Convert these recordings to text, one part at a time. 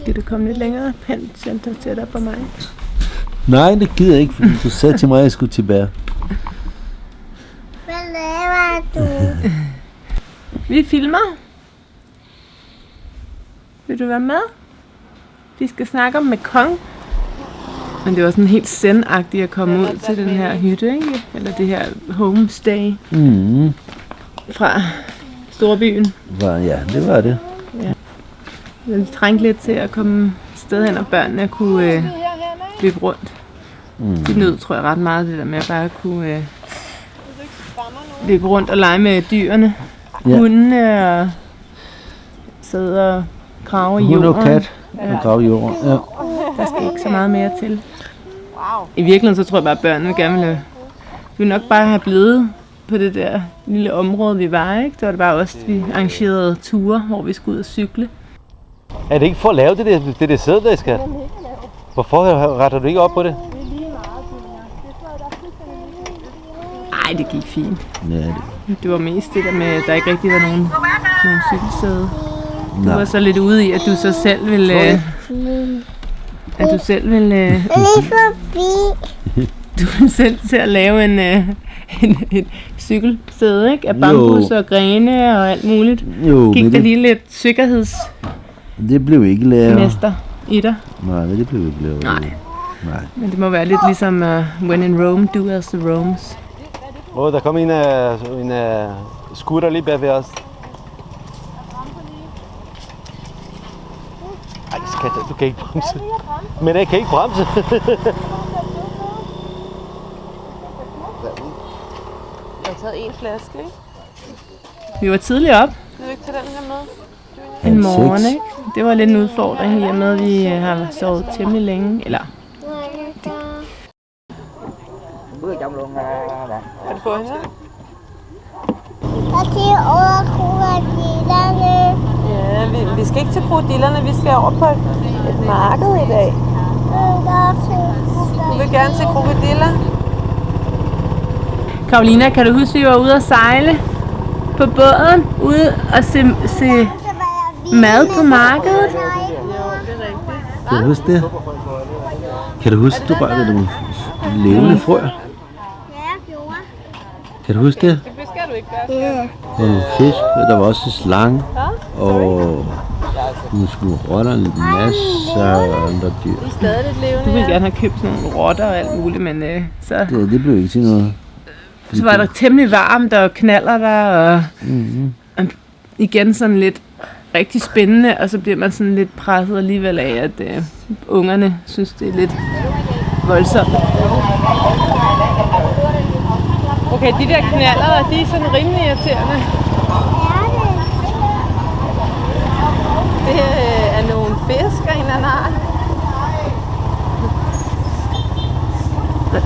Gider du komme lidt længere hen, center tættere på mig? Nej, det gider jeg ikke, fordi du sagde til mig, at jeg skulle til bær. Hvad laver du? Vi filmer. Vil du være med? Vi skal snakke om Mekong. Men det var sådan helt zen-agtigt at komme ud til den her hytte, ikke? Eller det her homestay fra storbyen. Ja, det var det. Ja. Vi trængte lidt til at komme sted hen, og børnene kunne løbe rundt. De nød, tror jeg, ret meget det der med at bare kunne løbe rundt og lege med dyrene. Ja. Hundene og sidde og grave i jorden. Hund og kat og grave i jorden. Ja. Der skal ikke så meget mere til. I virkeligheden så tror jeg bare, at børnene gerne ville nok bare have blevet på det der lille område, vi var, ikke? Det var det bare også, vi arrangerede ture, hvor vi skulle ud og cykle. Er det ikke for at lave det sæde, der skal? Hvorfor retter du ikke op på det? Nej, det gik fint. Ja, Det var mest det der med, at der ikke rigtig var nogen cykelsæde. Du Nej. var så lidt ude i, at du så selv ville... Lige forbi. Du ville selv til at lave en cykelsæde, ikke? Af bambus og grene og alt muligt. Jo, Gik men der lige lidt sikkerhedsmester det blev ikke lavet. i dig? Nej, det blev ikke lavet. Nej. Nej. Men det må være lidt ligesom when in Rome, do as the Romans. Der kom en scooter lige bag ved os. Ej, skat, du kan ikke bremse. Men jeg kan ikke bremse. Jeg har taget en flaske, ikke? Vi var tidligt op Vil du ikke tage den her med? en morgen, ikke? Det var lidt en udfordring i og med, at vi har sovet temmelig længe. Eller, Kan du få hende her? Og til over krokodillerne. Ja, vi skal ikke til krokodillerne, vi skal over på et marked i dag. Du vil gerne til krokodiller? Karolina, kan du huske, at vi var ude at sejle på båden? Ude og se mad på markedet? Kan du huske det? Kan du huske, at du rørte nogle levende frøer? Ja, jeg gjorde. Kan du huske det? Det skal du ikke gøre. Ja. Nogle fisk, og der var også en slange, og nogle små rotter, en masse andre dyr. De er stadig lidt levende. Du ville gerne have købt sådan nogle rotter og alt muligt, men Det blev ikke til noget. så var der temmelig varmt og knaller der, og igen sådan lidt rigtig spændende, og så bliver man sådan lidt presset alligevel af, at ungerne synes, det er lidt voldsomt. Okay, de der knaller, de er sådan rimelig irriterende. Det er nogle fisk af en eller anden art.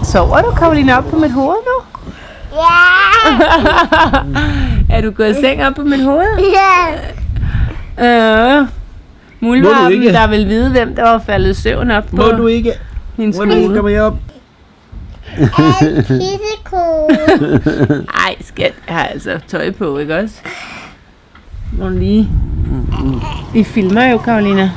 Sover du, Karolina, op på mit hoved nu? Ja. Er du gået i seng op på mit hoved? Ja. Muldvarpen, der vil vide, hvem der var faldet i søvn op på Må du ikke? hendes Må du ikke hoved. komme herop? Pissekode. Ej, skat, jeg har altså tøj på, ikke også? Må du lige... Vi filmer jo, Karolina.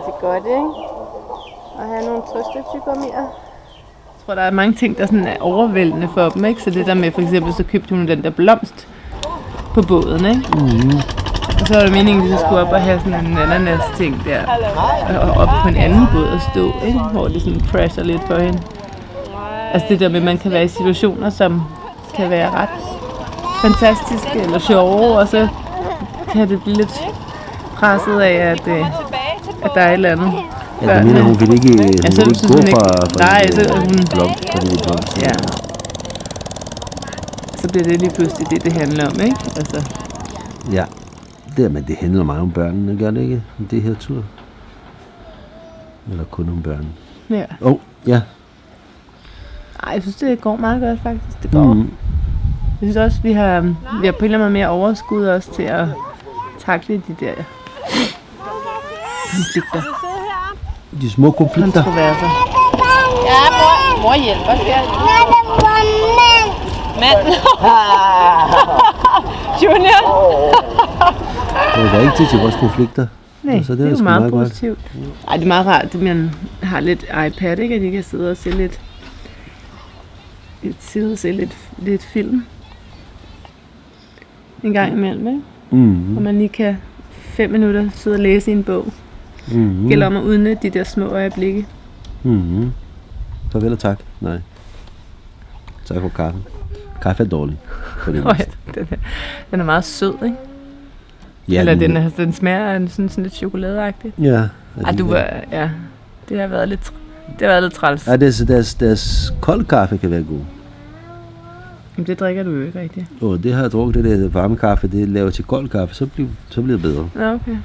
Det er godt, ikke? At have nogle trøstetygummier. Jeg tror, der er mange ting, der sådan er overvældende for dem, ikke? Så det der med, for eksempel, så købte hun den der blomst på båden, ikke? Og så var det meningen, at vi skulle op og have sådan en ananas-ting der. Og op på en anden båd og stå, ikke? Hvor det sådan crasher lidt for hende. Altså det der med, at man kan være i situationer, som kan være ret fantastiske eller sjove, og så kan det blive lidt presset af, at der er et eller andet. Ja, du mener, hun ville ikke, hun Ja, så ville synes ikke gå hun ikke- fra Nej, så er hun- blomst, fra de blomst. Ja. Så bliver det lige pludselig det handler om, ikke? Altså, Ja, men det handler meget om børnene, gør det ikke? Det her tur. Eller kun om børn. ja. Ja. Ej, jeg synes, det går meget godt, faktisk. Det går. Jeg synes også, vi har på en eller anden måde mere overskud også til at takle de der konflikter. De små konflikter. Kontroverser. Ja, mor hjælper, skal jeg. Mand. Junior. Det er ikke tid til vores konflikter. Nej, Så det er jo sgu meget godt. positivt. Ej, det er meget rart, at man har lidt iPad, ikke? At de kan sidde og se lidt film. En gang imellem, ikke? Mm. Hvor man lige kan 5 minutter sidde og læse i en bog. Det gælder om at udnytte de der små øjeblikke. Mm. Farvel og tak. Nej. Tak for kaffe. Kaffe er dårlig. På det Oh, mindste. ja, den er meget sød, ikke? Ja, Eller den smager af sådan lidt chokoladeagtigt. Ja. Ej, det har været lidt træls. Ja, deres kold kaffe kan være god. Men det drikker du jo ikke rigtigt. Det har jeg drukket, det der varme kaffe, det laver til kold kaffe, så bliver det bedre. Nå, okay.